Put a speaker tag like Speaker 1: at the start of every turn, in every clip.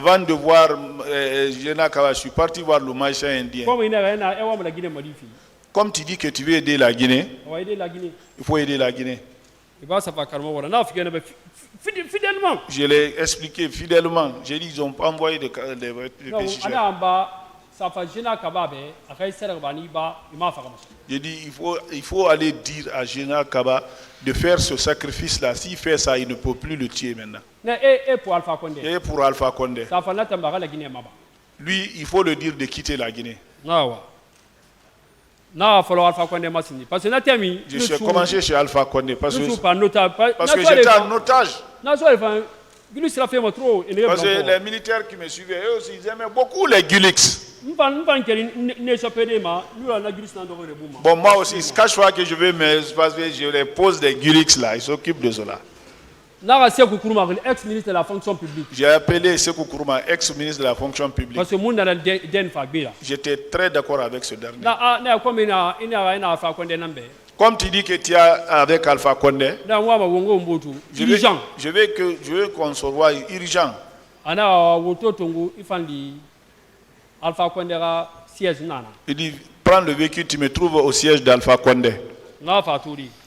Speaker 1: Avant de voir Géna Kaba, je suis parti voir le machin indien. Comme tu dis que tu veux aider la Guinée, il faut aider la Guinée. Je l'ai expliqué fidèlement. J'ai dit ils ont envoyé des pécheurs. J'ai dit il faut aller dire à Géna Kaba de faire ce sacrifice-là. S'il fait ça, il ne peut plus le tuer maintenant. Et pour Alpha Condé. Lui, il faut le dire de quitter la Guinée. J'ai commencé chez Alpha Condé parce que j'étais en otage. Parce que les militaires qui me suivaient, eux aussi, ils aimaient beaucoup les Gulix. Bon, moi aussi, chaque fois que je vais je les pose des Gulix là, ils s'occupent de cela.
Speaker 2: Ex-ministre de la fonction publique.
Speaker 1: J'ai appelé Sekou Kourouma, ex-ministre de la fonction publique. J'étais très d'accord avec ce dernier. Comme tu dis que tu es avec Alpha Condé, je veux qu'on se voie urgent. Il dit, prends le véhicule, tu me trouves au siège d'Alpha Condé.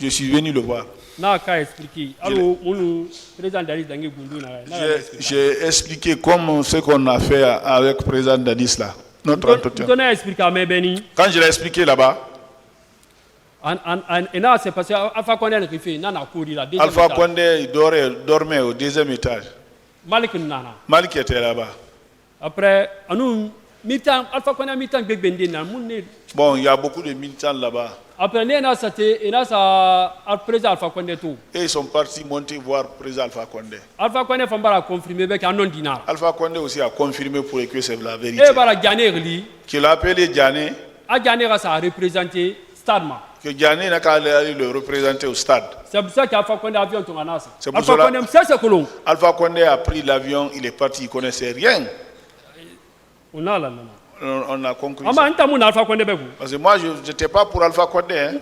Speaker 1: Je suis venu le voir. J'ai expliqué comme ce qu'on a fait avec le président Dadis là, notre entretien. Quand je l'ai expliqué là-bas, Alpha Condé dormait au deuxième étage. Malik était là-bas.
Speaker 3: Après,
Speaker 1: bon, il y a beaucoup de militants là-bas. Et ils sont partis monter voir le président Alpha Condé. Alpha Condé aussi a confirmé pour que c'est la vérité. Qu'il a appelé Diané. Que Diané n'a qu'à aller le représenter au stade.
Speaker 3: C'est pour ça qu'Alpha Condé a avion.
Speaker 1: Alpha Condé a pris l'avion, il est parti, il ne connaissait rien. On a conclu ça. Parce que moi, je n'étais pas pour Alpha Condé. Hein.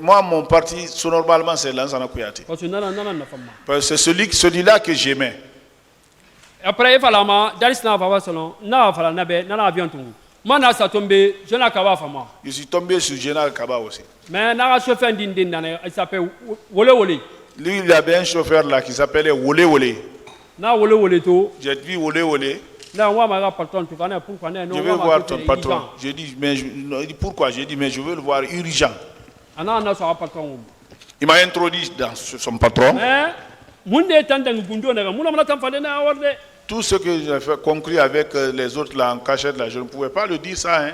Speaker 1: Moi, mon parti, normalement, c'est Lansana Kouyaté. Parce que c'est celui-là que j'aimais.
Speaker 3: Après,
Speaker 1: je suis tombé sur Général Kaba aussi.
Speaker 3: Mais il s'appelle Wole Wole.
Speaker 1: Lui, il avait un chauffeur là qui s'appelait Wole Wole. J'ai dit Wole Wole. Je vais voir ton patron. J'ai dit, mais pourquoi? J'ai dit, mais je veux le voir urgent. Il m'a introduit dans son patron. Tout ce que j'ai fait conclu avec les autres là en cachette là, je ne pouvais pas le dire ça. Hein.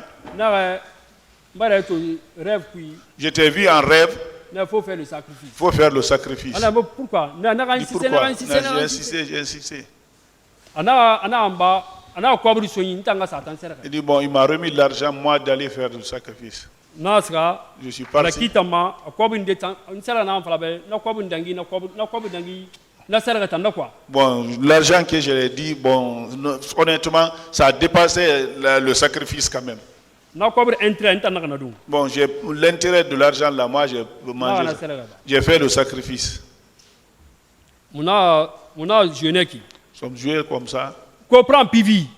Speaker 1: J'étais vu en rêve.
Speaker 3: Il faut faire le sacrifice.
Speaker 1: Il faut faire le sacrifice.
Speaker 3: Pourquoi?
Speaker 1: J'ai insisté. Il dit bon, il m'a remis l'argent moi d'aller faire le sacrifice. Je suis parti. Bon, l'argent que je l'ai dit, bon, honnêtement, ça a dépassé le sacrifice quand même. Bon, j'ai l'intérêt de l'argent là, moi j'ai mangé. J'ai fait le sacrifice.
Speaker 3: On a jeûné qui?
Speaker 1: Sommes joués comme ça.
Speaker 3: Kopran Pivi.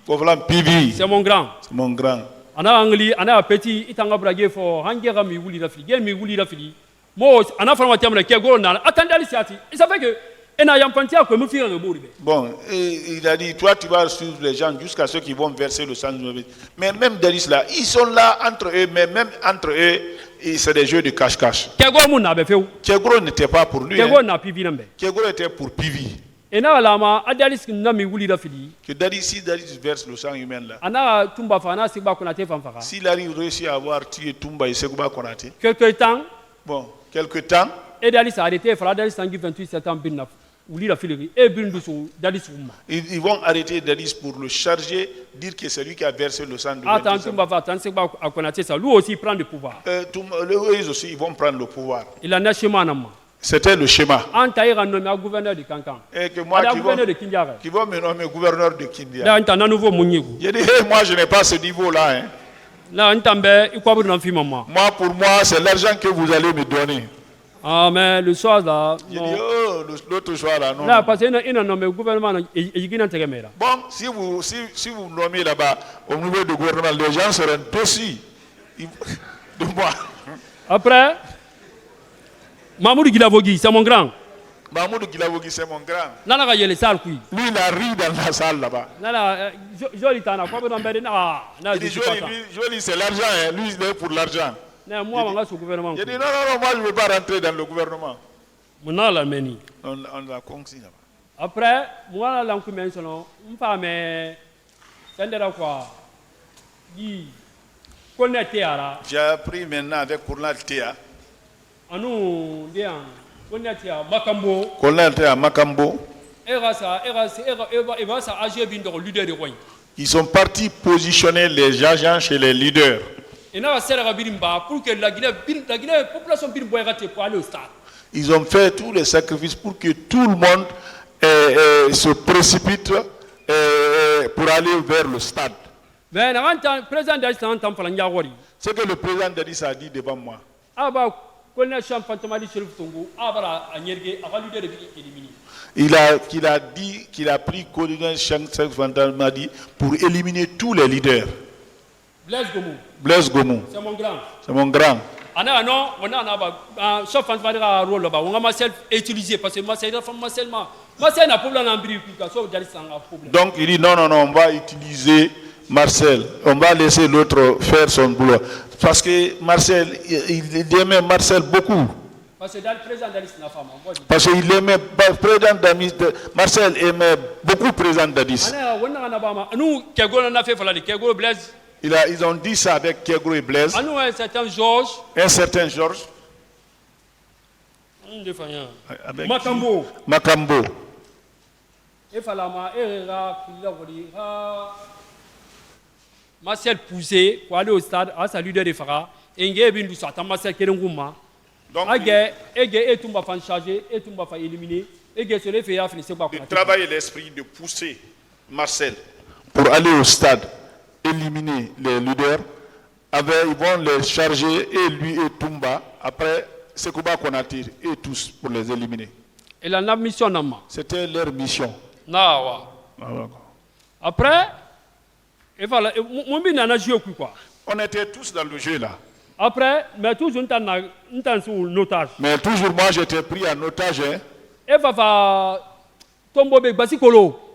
Speaker 1: C'est
Speaker 3: mon grand.
Speaker 1: C'est mon grand.
Speaker 3: Ana petit itanga brage fo hangera mi wuli rafili. Mo ana forma tiamna ke go na attendez lisiati. Il savait que ena yampantia ko me faire le bourbe.
Speaker 1: Bon, il a dit toi tu vas suivre les gens jusqu'à ceux qui vont verser le sang. Mais même Delis là, ils sont là entre eux, mais même entre eux, c'est des jeux de cache-cache. Kegro n'était pas pour lui. Kegro était pour Pivi. Que Dadis verse le sang humain là. S'il arrive réussi à avoir tué Toumba et Sekouba Konaté. Quelque temps.
Speaker 3: Et Dadis a arrêté, il fera Dadis 28 septembre.
Speaker 1: Ils vont arrêter Dadis pour le charger, dire que c'est lui qui a versé le sang de
Speaker 3: lui aussi prend le pouvoir.
Speaker 1: Eux aussi, ils vont prendre le pouvoir.
Speaker 3: Il a un schéma.
Speaker 1: C'était le schéma.
Speaker 3: Gouverneur de Kankan.
Speaker 1: Et que moi qui vont me nommer gouverneur de Kindia. J'ai dit, hey, moi je n'ai pas ce niveau-là. Hein. Moi, pour moi, c'est l'argent que vous allez me donner.
Speaker 3: Ah, mais le soir là.
Speaker 1: J'ai dit, oh, l'autre choix là, non.
Speaker 3: Là, parce qu'il y a un nommé gouvernement,
Speaker 1: Bon, si vous nommez là-bas, au niveau du gouvernement, les gens seront aussi de moi.
Speaker 3: Après, Mahmoud Guilavogui, c'est mon grand.
Speaker 1: Mahmoud Guilavogui, c'est mon grand.
Speaker 3: Lui,
Speaker 1: il a ri dans la salle là-bas. Il dit joli, c'est l'argent, hein. Lui, il est pour l'argent.
Speaker 3: J'ai dit
Speaker 1: non, moi je ne veux pas rentrer dans le gouvernement. On l'a conquis là-bas.
Speaker 3: Après, moi,
Speaker 1: j'ai appris maintenant avec Kourna Théa. Kourna Théa Makambo. Ils sont partis positionner les agents chez les leaders. Ils ont fait tous les sacrifices pour que tout le monde se précipite pour aller vers le stade. Ce que le président Dadis a dit devant moi. Il a dit qu'il a pris Colonel Shankar Fantamaadi pour éliminer tous les leaders. Blaise Gomou. C'est mon grand. C'est mon grand. Donc il dit non, on va utiliser Marcel. On va laisser l'autre faire son boulot. Parce que Marcel, il aimait Marcel beaucoup. Parce qu'il aimait Marcel aimait beaucoup le président Dadis. Ils ont dit ça avec Kegro et Blaise.
Speaker 3: Un certain Georges.
Speaker 1: Avec
Speaker 3: Makambo. Marcel poussé pour aller au stade à sa leader de Farah. Et Marcel Kerenguma. Donc,
Speaker 1: de travailler l'esprit de pousser Marcel pour aller au stade, éliminer les leaders. Ils vont les charger, et lui et Toumba. Après, Sekouba Konaté et tous pour les éliminer.
Speaker 3: Et la mission
Speaker 1: c'était leur mission.
Speaker 3: Après, on
Speaker 1: était tous dans le jeu là.
Speaker 3: Après, mais toujours en otage.
Speaker 1: Mais toujours moi j'étais pris en otage. Hein.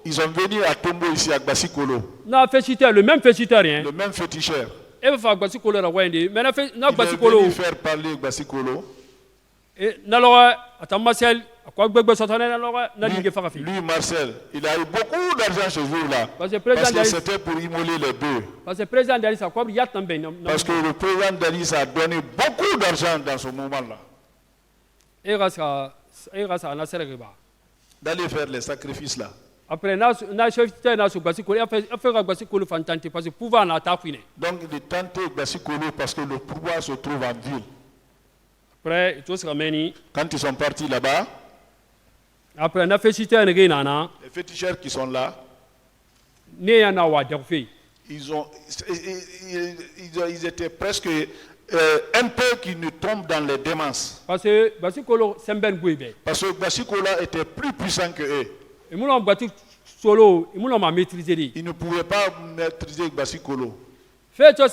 Speaker 1: Ils sont venus à Tombo ici à Basikolo.
Speaker 3: Le même féticheur.
Speaker 1: Le même féticheur.
Speaker 3: Il est venu
Speaker 1: faire parler Basikolo. Lui, Marcel, il a eu beaucoup d'argent chez vous là. Parce que c'était pour immoler les deux. Parce que le président Dadis a donné beaucoup d'argent dans ce moment-là. D'aller faire les sacrifices là.
Speaker 3: Après, donc de
Speaker 1: tenter Basikolo parce que le pouvoir se trouve en ville.
Speaker 3: Après,
Speaker 1: quand ils sont partis là-bas,
Speaker 3: après, les
Speaker 1: féticheurs qui sont là, ils étaient presque un peu qui nous tombent dans les démences.
Speaker 3: Parce que Basikolo
Speaker 1: était plus puissant que eux.
Speaker 3: Ils ne
Speaker 1: pouvaient pas maîtriser Basikolo.
Speaker 3: Blaise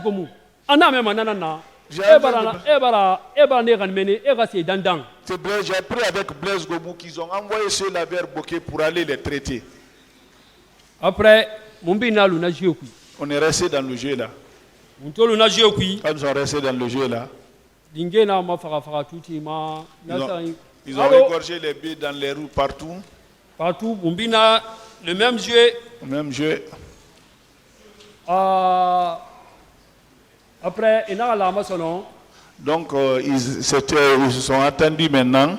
Speaker 3: Gomou.
Speaker 1: J'ai appris avec Blaise Gomou qu'ils ont envoyé ceux-là vers Boké pour aller les traiter.
Speaker 3: Après,
Speaker 1: on est resté dans le jeu là. Quand ils sont restés dans le jeu là, ils ont égorgé les baies dans les rues partout.
Speaker 3: Partout, le même jeu.
Speaker 1: Le même jeu.
Speaker 3: Après,
Speaker 1: donc, ils se sont attendus maintenant.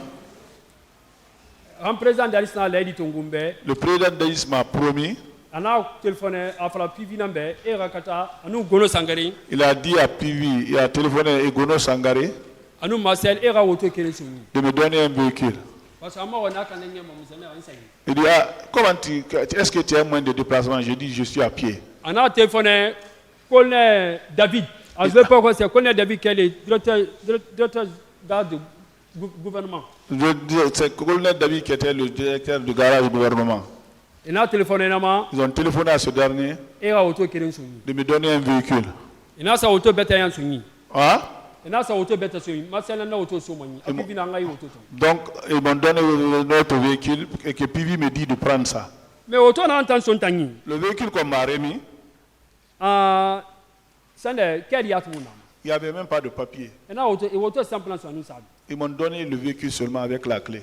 Speaker 3: Le président Dadis
Speaker 1: m'a promis. Il a dit à Pivi, il a téléphoné à Gono Sangare de me donner un véhicule. Il dit, est-ce que tu as moins de déplacement? J'ai dit, je suis à pied.
Speaker 3: On a téléphoné colonel David Je veux pas c'est connaître David Kelly, directeur garde du gouvernement.
Speaker 1: C'est colonel David qui était le directeur du garage du gouvernement.
Speaker 3: Ils ont téléphoné
Speaker 1: à ce dernier de me donner un véhicule. Hein? Donc, ils m'ont donné notre véhicule et que Pivi me dit de prendre ça.
Speaker 3: Mais
Speaker 1: le véhicule qu'on m'a remis, il n'y avait même pas de papier. Ils m'ont donné le véhicule seulement avec la clé.